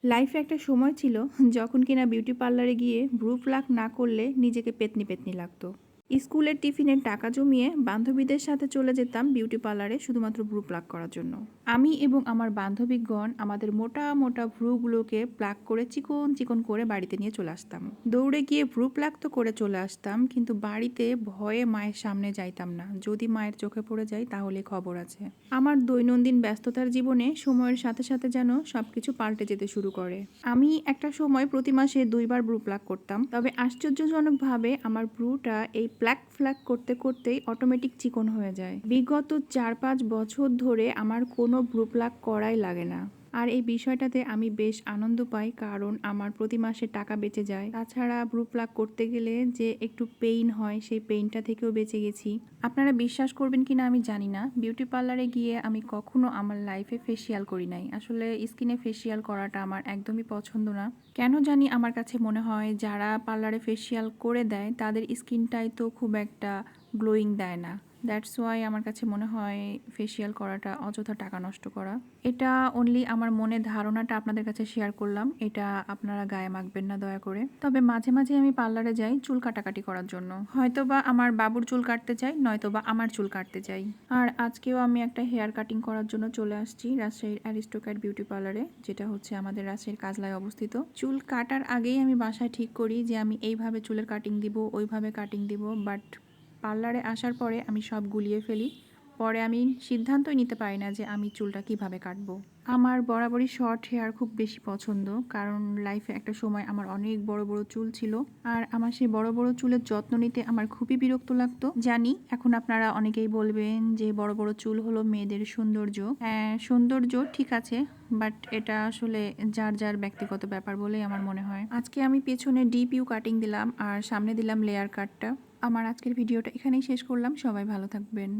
লাইফে একটা সময় ছিল যখন কিনা বিউটি পার্লারে গিয়ে ভ্রু প্লাক না করলে নিজেকে পেতনি পেতনি লাগতো। স্কুলের টিফিনের টাকা জমিয়ে বান্ধবীদের সাথে চলে যেতাম বিউটি পার্লারে শুধুমাত্র ভ্রু প্লাক করার জন্য। আমি এবং আমার বান্ধবীগণ আমাদের মোটা মোটা ভ্রুগুলোকে প্লাক করে চিকন চিকন করে বাড়িতে নিয়ে চলে আসতাম। দৌড়ে গিয়ে ভ্রু প্লাক তো করে চলে আসতাম, কিন্তু বাড়িতে ভয়ে মায়ের সামনে যাইতাম না। যদি মায়ের চোখে পড়ে যায় তাহলে খবর আছে। আমার দৈনন্দিন ব্যস্ততার জীবনে সময়ের সাথে সাথে যেন সবকিছু পাল্টে যেতে শুরু করে। আমি একটা সময় প্রতি মাসে 2বার ভ্রু প্লাক করতাম, তবে আশ্চর্যজনকভাবে আমার ভ্রুটা এই প্লাক ফ্ল্যাক করতে করতেই অটোমেটিক চিকন হয়ে যায়। বিগত 4-5 বছর ধরে আমার কোনো ভ্রু প্লাক করাই লাগে না। আর এই বিষয়টাতে আমি বেশ আনন্দ পাই, কারণ আমার প্রতি মাসে টাকা বেঁচে যায়। তাছাড়া ভ্রু প্লাক করতে গেলে যে একটু পেইন হয়, সেই পেইনটা থেকেও বেঁচে গেছি। আপনারা বিশ্বাস করবেন কিনা আমি জানি না, বিউটি পার্লারে গিয়ে আমি কখনো আমার লাইফে ফেসিয়াল করি নাই। আসলে স্কিনে ফেসিয়াল করাটা আমার একদমই পছন্দ না। কেন জানি আমার কাছে মনে হয় যারা পার্লারে ফেসিয়াল করে দেয় তাদের স্কিনটাই তো খুব একটা গ্লোয়িং দেয় না। দ্যাটস ওয়াই আমার কাছে মনে হয় ফেসিয়াল করাটা অযথা টাকা নষ্ট করা। এটা অনলি আমার মনের ধারণাটা আপনাদের কাছে শেয়ার করলাম, এটা আপনারা গায়ে মাখবেন না দয়া করে। তবে মাঝে মাঝে আমি পার্লারে যাই চুল কাটাকাটি করার জন্য। হয়তোবা আমার বাবুর চুল কাটতে চাই, নয়তোবা আমার চুল কাটতে চাই। আর আজকেও আমি একটা হেয়ার কাটিং করার জন্য চলে আসছি রাজশাহীর অ্যারিস্টোক্যাট বিউটি পার্লারে, যেটা হচ্ছে আমাদের রাজশাহীর কাজলায় অবস্থিত। চুল কাটার আগেই আমি বাসায় ঠিক করি যে আমি এইভাবে চুলের কাটিং দিব, ওইভাবে কাটিং দিব, বাট পার্লারে আসার পরে আমি সব গুলিয়ে ফেলি। পরে আমি সিদ্ধান্তই নিতে পারি না যে আমি চুলটা কিভাবে কাটবো। আমার বরাবরই শর্ট হেয়ার খুব বেশি পছন্দ, কারণ লাইফে একটা সময় আমার অনেক বড় বড় চুল ছিল, আর আমার সেই বড় বড় চুলের যত্ন নিতে আমার খুবই বিরক্ত লাগতো। জানি এখন আপনারা অনেকেই বলবেন যে বড় বড় চুল হলো মেয়েদের সৌন্দর্য। হ্যাঁ, সৌন্দর্য ঠিক আছে, বাট এটা আসলে যার যার ব্যক্তিগত ব্যাপার বলেই আমার মনে হয়। আজকে আমি পেছনে ডিপ ইউ কাটিং দিলাম আর সামনে দিলাম লেয়ার কাটটা। আমার আজকের ভিডিওটা এখানেই শেষ করলাম। সবাই ভালো থাকবেন।